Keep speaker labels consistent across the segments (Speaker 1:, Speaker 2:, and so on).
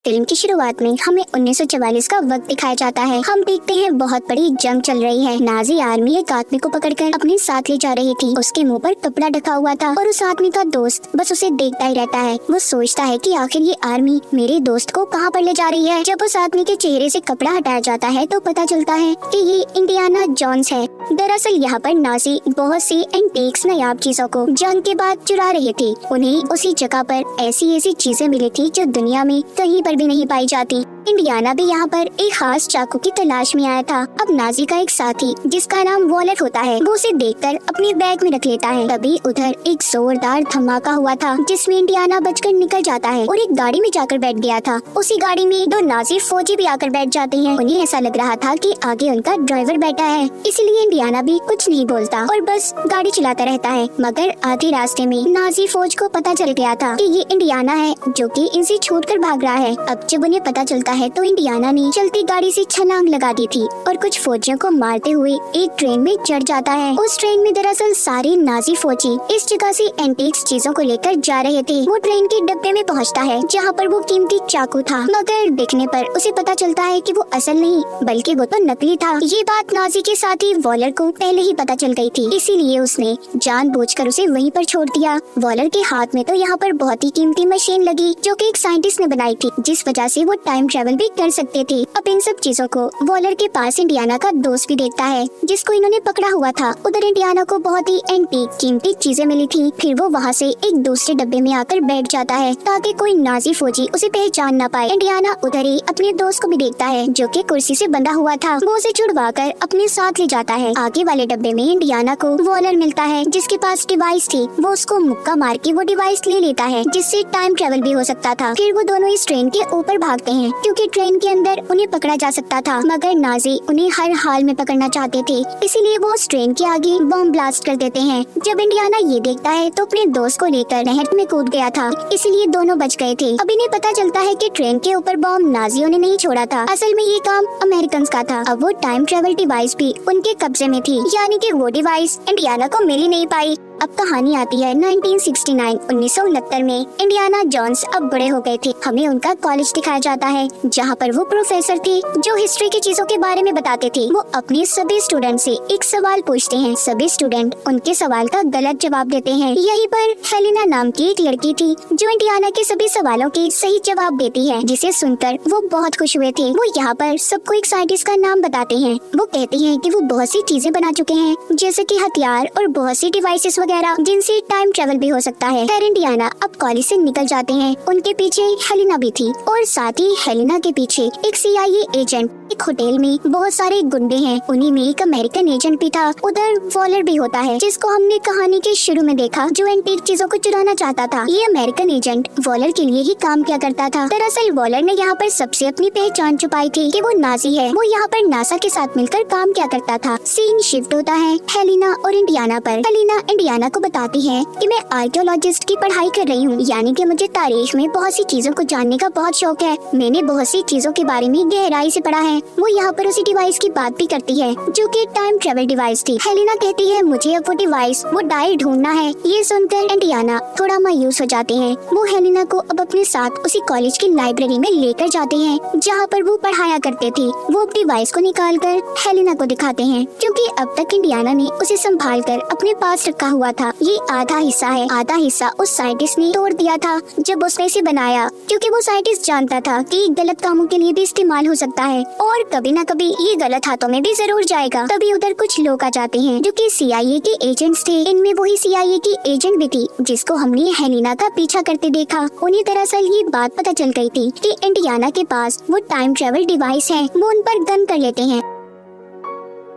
Speaker 1: Film की शुरुआत में हमें 1944 का वक्त दिखाया जाता है। हम देखते हैं बहुत बड़ी जंग चल रही है। नाजी आर्मी एक आदमी को पकड़कर अपने साथ ले जा रही थी। उसके मुंह पर कपड़ा ढका हुआ था और उस आदमी का दोस्त बस उसे देखता ही रहता है। वो सोचता है कि आखिर ये आर्मी मेरे दोस्त को कहाँ पर ले जा रही है। जब उस आदमी के चेहरे से कपड़ा हटाया जाता है तो पता चलता है कि ये इंडियाना जोन्स है। दरअसल यहाँ पर नाजी बहुत सी एंटीक्स नायाब चीजों को जंग के बाद चुरा रहे थे। उन्हें उसी जगह पर ऐसी ऐसी चीजें मिली थी जो दुनिया में कहीं पर भी नहीं पाई जाती। इंडियाना भी यहाँ पर एक खास चाकू की तलाश में आया था। अब नाजी का एक साथी जिसका नाम वॉलर होता है वो उसे देखकर अपने बैग में रख लेता है। तभी उधर एक जोरदार धमाका हुआ था जिसमें इंडियाना बचकर निकल जाता है और एक गाड़ी में जाकर बैठ गया था। उसी गाड़ी में दो नाजी फौजी भी आकर बैठ जाते हैं। उन्हें ऐसा लग रहा था कि आगे उनका ड्राइवर बैठा है, इसलिए इंडियाना भी कुछ नहीं बोलता और बस गाड़ी चलाता रहता है। मगर आधे रास्ते में नाजी फौज को पता चल गया था कि ये इंडियाना है जो कि इनसे छूटकर भाग रहा है। अब जब उन्हें पता चलता है तो इंडियाना ने चलती गाड़ी से छलांग लगा दी थी और कुछ फौजियों को मारते हुए एक ट्रेन में चढ़ जाता है। उस ट्रेन में दरअसल सारे नाजी फौजी इस जगह से एंटीक्स चीजों को लेकर जा रहे थे। वो ट्रेन के डब्बे में पहुंचता है जहां पर वो कीमती चाकू था, मगर दिखने पर उसे पता चलता है कि वो असल नहीं बल्कि वो तो नकली था। ये बात नाजी के साथी वॉलर को पहले ही पता चल गई थी, इसीलिए उसने जानबूझकर उसे वहीं पर छोड़ दिया। वॉलर के हाथ में तो यहाँ पर बहुत ही कीमती मशीन लगी जो कि एक साइंटिस्ट ने बनाई थी, जिस वजह से वो टाइम ट्रेवल भी कर सकते थे। अब इन सब चीजों को वॉलर के पास इंडियाना का दोस्त भी देखता है जिसको इन्होंने पकड़ा हुआ था। उधर इंडियाना को बहुत ही एंटीक कीमती चीजें मिली थी। फिर वो वहाँ से एक दूसरे डब्बे में आकर बैठ जाता है ताकि कोई नाजी फौजी उसे पहचान ना पाए। इंडियाना उधर ही अपने दोस्त को भी देखता है जो कि कुर्सी से बंधा हुआ था। वो उसे छुड़वा कर अपने साथ ले जाता है। आगे वाले डब्बे में इंडियाना को वॉलर मिलता है जिसके पास डिवाइस थी। वो उसको मुक्का मार के वो डिवाइस ले लेता है जिससे टाइम ट्रेवल भी हो सकता था। फिर वो दोनों इस ट्रेन के ऊपर भागते हैं क्योंकि ट्रेन के अंदर उन्हें पकड़ा जा सकता था, मगर नाजी उन्हें हर हाल में पकड़ना चाहते थे, इसीलिए वो उस ट्रेन के आगे बम ब्लास्ट कर देते हैं। जब इंडियाना ये देखता है तो अपने दोस्त को लेकर नहर में कूद गया था, इसलिए दोनों बच गए थे। अब इन्हें पता चलता है कि ट्रेन के ऊपर बम नाजियों ने नहीं छोड़ा था, असल में ये काम अमेरिकन का था। अब वो टाइम ट्रेवल डिवाइस भी उनके कब्जे में थी, यानी कि वो डिवाइस इंडियाना को मिल ही नहीं पाई। अब कहानी आती है 1969 में। इंडियाना जोन्स अब बड़े हो गए थे। हमें उनका कॉलेज दिखाया जाता है जहाँ पर वो प्रोफेसर थे जो हिस्ट्री की चीजों के बारे में बताते थे। वो अपने सभी स्टूडेंट से एक सवाल पूछते हैं, सभी स्टूडेंट उनके सवाल का गलत जवाब देते हैं। यहीं पर हेलिना नाम की एक लड़की थी जो इंडियाना के सभी सवालों के सही जवाब देती है, जिसे सुनकर वो बहुत खुश हुए थे। वो यहाँ पर सबको एक साइंटिस्ट का नाम बताते हैं। वो कहते हैं कि वो बहुत सी चीजें बना चुके हैं जैसे कि हथियार और बहुत सी डिवाइसेस जिनसे टाइम ट्रेवल भी हो सकता है। खैर इंडियाना अब कॉलेज से निकल जाते हैं। उनके पीछे हेलिना भी थी और साथ ही हेलिना के पीछे एक CIA एजेंट। एक होटल में बहुत सारे गुंडे हैं, उन्हीं में एक अमेरिकन एजेंट भी था। उधर वॉलर भी होता है जिसको हमने कहानी के शुरू में देखा, जो एंटीक चीजों को चुराना चाहता था। ये अमेरिकन एजेंट वॉलर के लिए ही काम किया करता था। दरअसल वॉलर ने यहाँ पर सबसे अपनी पहचान छुपाई थी कि वो नाजी है। वो यहाँ पर नासा के साथ मिलकर काम किया करता था। सीन शिफ्ट होता है हेलिना और इंडियाना पर। हेलिना इंडियाना को बताती है कि मैं आर्कियोलॉजिस्ट की पढ़ाई कर रही हूँ, यानी कि मुझे तारीख में बहुत सी चीजों को जानने का बहुत शौक है। मैंने बहुत सी चीजों के बारे में गहराई से पढ़ा है। वो यहाँ पर उसी डिवाइस की बात भी करती है जो कि टाइम ट्रेवल डिवाइस थी। हेलिना कहती है मुझे अब वो डिवाइस, वो डायल ढूंढना है। ये सुनकर इंडियाना थोड़ा मायूस हो जाते हैं। वो हेलिना को अब अपने साथ उसी कॉलेज की लाइब्रेरी में लेकर जाते हैं जहाँ पर वो पढ़ाया करते थे। वो डिवाइस को निकाल कर हेलिना को दिखाते हैं क्योंकि अब तक इंडियाना ने उसे संभाल कर अपने पास रखा हुआ था। ये आधा हिस्सा है, आधा हिस्सा उस साइंटिस्ट ने तोड़ दिया था जब उसने इसे बनाया, क्योंकि वो साइंटिस्ट जानता था कि गलत कामों के लिए भी इस्तेमाल हो सकता है और कभी न कभी ये गलत हाथों में भी जरूर जाएगा। तभी उधर कुछ लोग आ जाते हैं जो कि CIA के एजेंट्स थे। इनमें वही CIA की एजेंट भी थी जिसको हमने हेलिना का पीछा करते देखा। उन्हें दरअसल ये बात पता चल गई थी कि इंडियाना के पास वो टाइम ट्रेवल डिवाइस है। वो उन पर गन कर लेते हैं।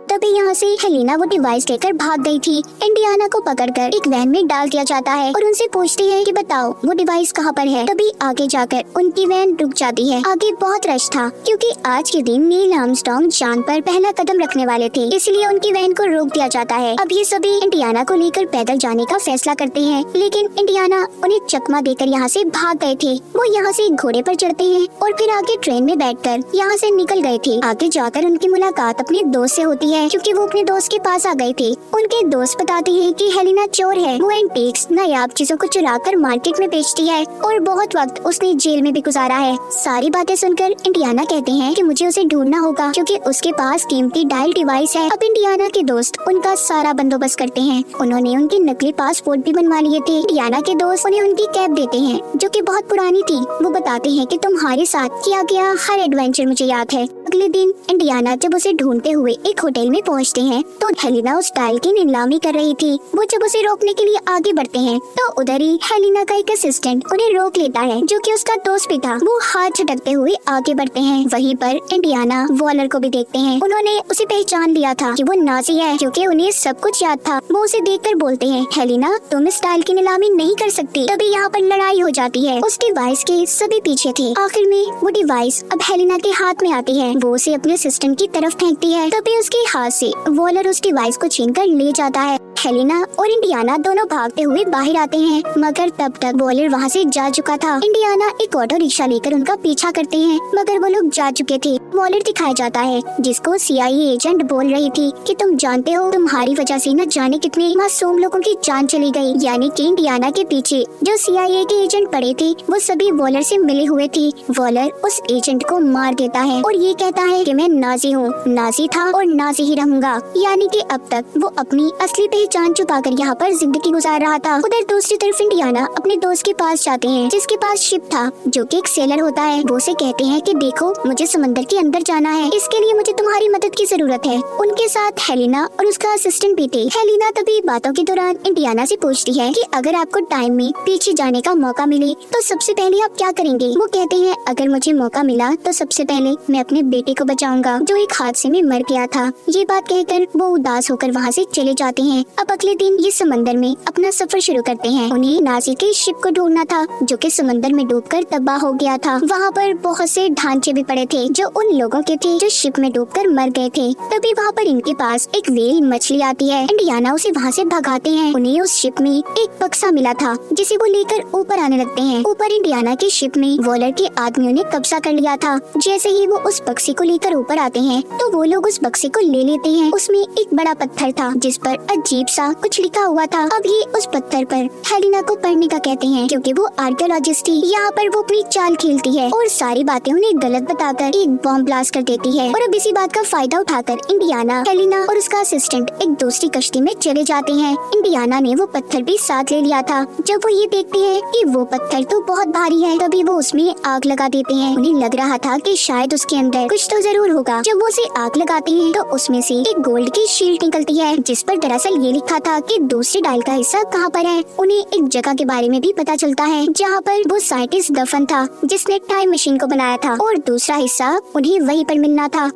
Speaker 1: तभी यहाँ से हेलिना वो डिवाइस लेकर भाग गई थी। इंडियाना को पकड़कर एक वैन में डाल दिया जाता है और उनसे पूछती है कि बताओ वो डिवाइस कहाँ पर है। तभी आगे जाकर उनकी वैन रुक जाती है। आगे बहुत रश था क्योंकि आज के दिन नील आर्मस्ट्रांग चांद पर पहला कदम रखने वाले थे, इसलिए उनकी वैन को रोक दिया जाता है। अब ये सभी इंडियाना को लेकर पैदल जाने का फैसला करते हैं, लेकिन इंडियाना उन्हें चकमा देकर यहाँ से भाग गए थे। वो यहाँ से घोड़े पर चढ़ते हैं और फिर आगे ट्रेन में बैठकर यहाँ से निकल गए थे। आगे जाकर उनकी मुलाकात अपने दोस्त से होती है है क्योंकि वो अपने दोस्त के पास आ गए थे। उनके दोस्त बताते हैं कि हेलिना चोर है, वो एंटीक्स नायाब चीजों को चुरा कर मार्केट में बेचती है और बहुत वक्त उसने जेल में भी गुजारा है। सारी बातें सुनकर इंडियाना कहते हैं कि मुझे उसे ढूंढना होगा क्योंकि उसके पास कीमती डायल डिवाइस है। अब इंडियाना के दोस्त उनका सारा बंदोबस्त करते हैं। उन्होंने उनके नकली पासपोर्ट भी बनवा लिए थे। इंडियाना के दोस्त उन्हें उनकी कैब देते हैं जो कि बहुत पुरानी थी। वो बताते हैं कि तुम्हारे साथ किया गया हर एडवेंचर मुझे याद है। अगले दिन इंडियाना जब उसे ढूंढते हुए एक होटल में पहुंचते हैं तो हेलिना उस डायल की नीलामी कर रही थी। वो जब उसे रोकने के लिए आगे बढ़ते हैं तो उधर ही हेलिना का एक असिस्टेंट उन्हें रोक लेता है जो कि उसका दोस्त भी था। वो हाथ झटकते हुए आगे बढ़ते हैं। वहीं पर इंडियाना वॉलर को भी देखते हैं। उन्होंने उसे पहचान लिया था कि वो नाजी है क्योंकि उन्हें सब कुछ याद था। वो उसे देखकर बोलते हैं, हेलिना तुम इस डायल की नीलामी नहीं कर सकती। तभी यहाँ पर लड़ाई हो जाती है। उस डिवाइस के सभी पीछे थे। आखिर में वो डिवाइस अब हेलिना के हाथ में आती है। वो उसे अपने असिस्टेंट की तरफ फेंकती है। तभी उसके हाथ से वॉलर उस डिवाइस को छीनकर ले जाता है। हेलिना और इंडियाना दोनों भागते हुए बाहर आते हैं मगर तब तक वॉलर वहाँ से जा चुका था। इंडियाना एक ऑटो रिक्शा लेकर उनका पीछा करते हैं मगर वो लोग जा चुके थे। वॉलर दिखाया जाता है जिसको CIA एजेंट बोल रही थी कि तुम जानते हो तुम्हारी वजह से न जाने कितने मासूम लोगों की जान चली गई। यानी कि इंडियाना के पीछे जो CIA के एजेंट पड़े थे वो सभी वॉलर से मिले हुए थे। वॉलर उस एजेंट को मार देता है और ये कहता है कि मैं नाजी हूँ, नाजी था और नाजी ही रहूंगा। यानी कि अब तक वो अपनी असली पहचान छुपाकर यहाँ पर जिंदगी गुजार रहा था। उधर दूसरी तरफ इंडियाना अपने दोस्त के पास जाते हैं जिसके पास शिप था जो कि एक सेलर होता है। वो उसे कहते हैं कि देखो मुझे समंदर के अंदर जाना है, इसके लिए मुझे तुम्हारी मदद की जरूरत है। उनके साथ हेलिना और उसका असिस्टेंट भी थे। हेलिना तभी बातों के दौरान इंडियाना से पूछती है कि अगर आपको टाइम में पीछे जाने का मौका मिले तो सबसे पहले आप क्या करेंगे। वो कहते हैं अगर मुझे मौका मिला तो सबसे पहले मैं अपने बेटे को बचाऊंगा जो एक हादसे में मर गया था। ये बात कहकर वो उदास होकर वहाँ से चले जाते हैं। अब अगले दिन ये समंदर में अपना सफर शुरू करते हैं। उन्हें नाजी के शिप को ढूंढना था जो कि समंदर में डूबकर तबाह हो गया था। वहाँ पर बहुत से ढांचे भी पड़े थे जो उन लोगों के थे जो शिप में डूबकर मर गए थे। तभी वहाँ पर इनके पास एक व्हेल मछली आती है। इंडियाना उसे वहाँ से भगाते हैं। उन्हें उस शिप में एक बक्सा मिला था जिसे वो लेकर ऊपर आने लगते हैं। ऊपर इंडियाना की शिप में वॉलर के आदमियों ने कब्जा कर लिया था। जैसे ही वो उस बक्से को लेकर ऊपर आते हैं तो वो लोग उस बक्से को ले लेते हैं। उसमें एक बड़ा पत्थर था जिस पर अजीब सा कुछ लिखा हुआ था। अब ये उस पत्थर पर हेलिना को पढ़ने का कहते हैं क्योंकि वो आर्कियोलॉजिस्ट थी। यहाँ पर वो अपनी चाल खेलती है और सारी बातें उन्हें गलत बताकर एक बॉम्ब ब्लास्ट कर देती है। और अब इसी बात का फायदा उठाकर इंडियाना, हेलिना और उसका असिस्टेंट एक दूसरी कश्ती में चले जाते हैं। इंडियाना ने वो पत्थर भी साथ ले लिया था। जब वो ये देखते हैं कि वो पत्थर तो बहुत भारी है तभी वो उसमें आग लगा देते हैं। उन्हें लग रहा था कि शायद उसके अंदर कुछ तो जरूर होगा। जब वो उसे आग लगाते हैं तो उसमें से एक गोल्ड की शील्ड निकलती है जिस पर दरअसल ये लिखा था कि दूसरी डायल का हिस्सा कहाँ पर है। उन्हें एक जगह के बारे में भी पता चलता है जहाँ पर वो साइंटिस्ट दफन था जिसने टाइम मशीन को बनाया था और दूसरा हिस्सा उन्हें वहीं पर मिलना था।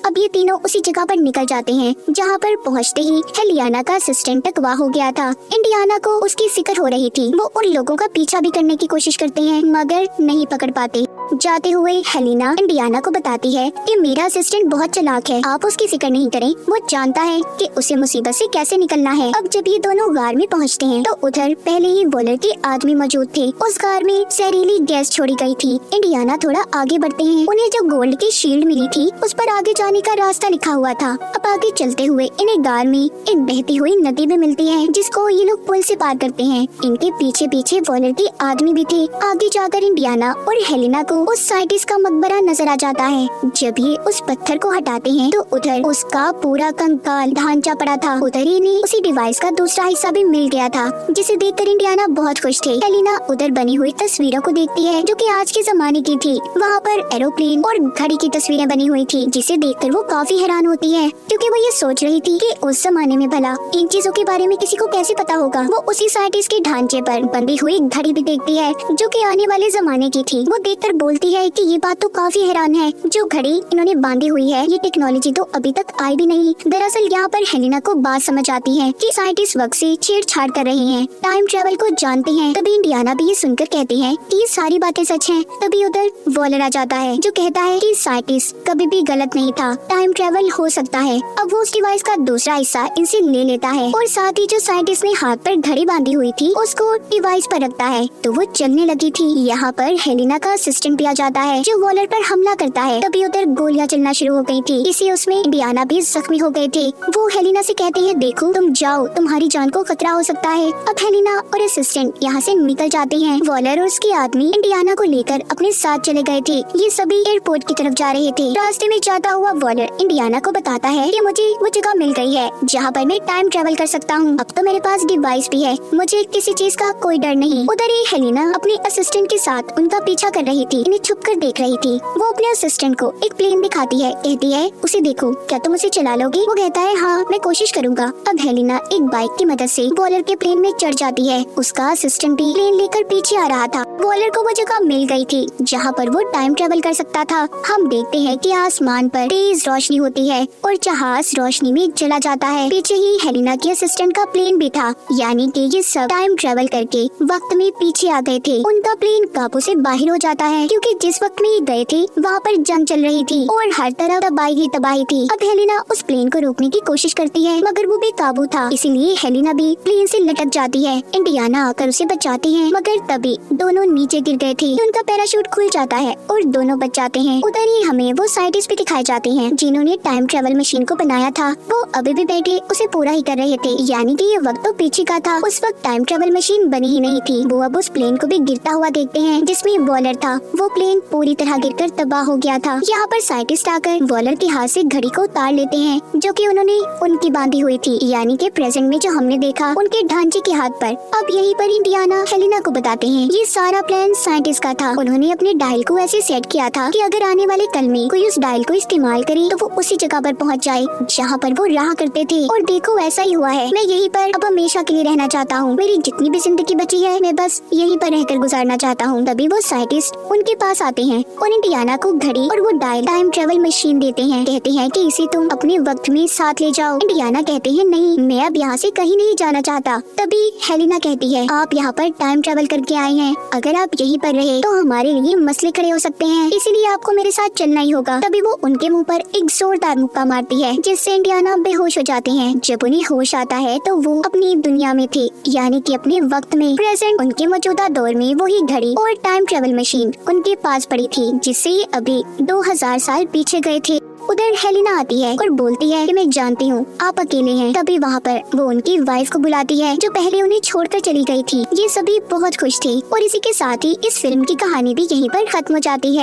Speaker 1: अब ये तीनों उसी जगह पर निकल जाते हैं जहाँ पर पहुँचते ही हेलियाना का असिस्टेंट अगवा हो गया था। इंडियाना को उसकी फिक्र हो रही थी। वो उन लोगों का पीछा भी करने की कोशिश करते हैं मगर नहीं पकड़ पाते। जाते हुए हेलिना इंडियाना को बताती है कि मेरा असिस्टेंट बहुत चालाक है, आप उसकी फिक्र नहीं करें, वो जानता है कि उसे मुसीबत से कैसे निकलना है। अब जब ये दोनों गार में पहुँचते हैं तो उधर पहले ही वॉलर के आदमी मौजूद थे। उस गार में जहरीली गैस छोड़ी गई थी। इंडियाना थोड़ा आगे बढ़ते हैं। उन्हें जो गोल्ड की शील्ड मिली थी उस पर आगे जाने का रास्ता लिखा हुआ था। अब आगे चलते हुए इन्हें गार में एक बहती हुई नदी भी मिलती है जिसको ये लोग पुल से पार करते हैं। इनके पीछे पीछे वॉलर के आदमी भी थे। आगे जाकर इंडियाना और हेलिना को उस साइंटिस्ट का मकबरा नजर आ जाता है। जब ये उस पत्थर को हटाते हैं तो उधर उसका पूरा कंकाल ढांचा पड़ा था। उधर ही नहीं उसी डिवाइस का दूसरा हिस्सा भी मिल गया था जिसे देखकर इंडियाना बहुत खुश थे। हेलिना उधर बनी हुई तस्वीरों को देखती है जो कि आज के जमाने की थी। वहाँ पर एरोप्लेन और घड़ी की तस्वीरें बनी हुई थी जिसे देखकर वो काफी हैरान होती है क्योंकि वो ये सोच रही थी कि उस जमाने में भला इन चीजों के बारे में किसी को कैसे पता होगा। वो उसी साइंटिस्ट के ढांचे पर बंधी हुई घड़ी भी देखती है जो कि आने वाले जमाने की थी। वो देखकर बोलती है कि ये बात तो काफी हैरान है, जो घड़ी इन्होंने बांधी हुई है ये टेक्नोलॉजी तो अभी तक आई भी नहीं। दरअसल यहाँ पर हेलिना को बात समझ आती है कि साइंटिस्ट वक्त से छेड़छाड़ कर रहे हैं, टाइम ट्रेवल को जानते हैं। तभी इंडियाना भी ये सुनकर कहते हैं कि ये सारी बातें सच हैं। तभी उधर वॉलर आ जाता है जो कहता है कि साइंटिस्ट कभी भी गलत नहीं था था टाइम ट्रेवल हो सकता है। अब वो उस डिवाइस का दूसरा हिस्सा इनसे ले लेता है और साथ ही जो साइंटिस्ट ने हाथ पर घड़ी बांधी हुई थी उसको डिवाइस पर रखता है तो वो चलने लगी थी। यहाँ पर हेलिना का असिस्टेंट भी आ जाता है जो वॉलर पर हमला करता है। तभी उधर गोलियां चलना शुरू हो गई थी, इसी उसमें इंडियाना भी जख्मी हो गए थे। वो हेलिना से कहते हैं देखो तुम जाओ, तुम्हारी जान को खतरा हो सकता है। अब हेलिना और असिस्टेंट यहाँ से निकल जाते हैं। वॉलर और उसके आदमी इंडियाना को लेकर अपने साथ चले गए थे। ये सभी एयरपोर्ट की तरफ जा रहे थे। रास्ते में जाता हुआ वॉलर इंडियाना को बताता है कि मुझे वो जगह मिल गई है जहाँ पर मैं टाइम ट्रेवल कर सकता हूँ। अब तो मेरे पास डिवाइस भी है, मुझे किसी चीज का कोई डर नहीं। उधर ही हेलिना अपने असिस्टेंट के साथ उनका पीछा कर रही थी, इन्हें छुप कर देख रही थी। वो अपने असिस्टेंट को एक प्लेन दिखाती है, कहती है उसे देखो, क्या तुम उसे चला लोगी? वो कहता है हाँ मैं कोशिश करूँगा। अब हेलिना एक बाइक की मदद से वॉलर के प्लेन में चढ़ जाती है। उसका असिस्टेंट भी प्लेन लेकर पीछे आ रहा था। वॉलर को वो जगह मिल गई थी जहाँ पर वो टाइम ट्रेवल कर सकता था। हम देखते हैं कि आसमान पर तेज रोशनी होती है और जहाज रोशनी में चला जाता है। पीछे ही हेलिना के असिस्टेंट का प्लेन भी था, यानी कि ये सब टाइम ट्रेवल करके वक्त में पीछे आ गए थे। उनका प्लेन काबू से बाहर हो जाता है क्योंकि जिस वक्त में ये गए थे वहाँ पर जंग चल रही थी और हर तरफ तबाही ही तबाही थी। अब हेलिना उस प्लेन को रोकने की कोशिश करती है मगर वो बेकाबू था, इसीलिए हेलिना भी प्लेन से लटक जाती है। इंडियाना आकर उसे बचाती है मगर तभी दोनों नीचे गिर गए थे। उनका पैराशूट खुल जाता है और दोनों बच जाते हैं। उधर ही हमें वो साइंटिस्ट भी दिखाए जाते हैं जिन्होंने टाइम ट्रेवल मशीन को बनाया था। वो अभी भी बैठे उसे पूरा ही कर रहे थे, यानी कि ये वक्त तो पीछे का था। उस वक्त टाइम ट्रेवल मशीन बनी ही नहीं थी। वो अब उस प्लेन को भी गिरता हुआ देखते हैं जिसमें वॉलर था। वो प्लेन पूरी तरह गिरकर तबाह हो गया था। यहाँ पर साइंटिस्ट आकर वॉलर के हाथ से घड़ी को उतार लेते हैं जो कि उन्होंने उनकी बांधी हुई थी, यानी कि प्रेजेंट में जो हमने देखा उनके ढांचे के हाथ पर। अब यहीं पर इंडियाना हेलिना को बताते हैं ये सारा प्लान साइंटिस्ट का था। उन्होंने अपने डायल को ऐसे सेट किया था कि अगर आने वाले कल में कोई उस डायल को इस्तेमाल करे तो वो उसी जगह पर पहुँच जाए जहाँ पर वो रहा करते थे। और देखो ऐसा ही हुआ है। मैं यहीं पर अब हमेशा के लिए रहना चाहता हूँ। मेरी जितनी भी जिंदगी बची है मैं बस यहीं पर रहकर गुजारना चाहता हूँ। तभी वो साइंटिस्ट उनके पास आते हैं और इंडियाना को घड़ी और वो डायल टाइम ट्रेवल मशीन देते हैं। कहते हैं कि इसे तुम अपने वक्त में साथ ले जाओ। इंडियाना कहते हैं नहीं, मैं अब यहाँ से कहीं नहीं जाना चाहता। तभी हेलिना कहती है आप यहाँ पर टाइम ट्रेवल करके आए हैं, अगर आप यहीं पर रहे तो हमारे लिए मसले खड़े हो सकते हैं, इसीलिए आपको मेरे साथ चलना ही होगा। तभी वो उनके मुंह पर एक जोरदार मुक्का मारती है जिससे इंडियाना बेहोश हो जाते हैं। जब उन्हें होश आता है तो वो अपनी दुनिया में थे, यानी कि अपने वक्त में प्रेजेंट। उनके मौजूदा दौर में वही घड़ी और टाइम ट्रेवल मशीन उनके पास पड़ी थी जिससे ये अभी 2000 साल पीछे गए थे। उधर हेलिना आती है और बोलती है कि मैं जानती हूँ आप अकेले हैं। तभी वहाँ पर वो उनकी वाइफ को बुलाती है जो पहले उन्हें छोड़कर चली गई थी। ये सभी बहुत खुश थे और इसी के साथ ही इस फिल्म की कहानी भी यहीं पर खत्म हो जाती है।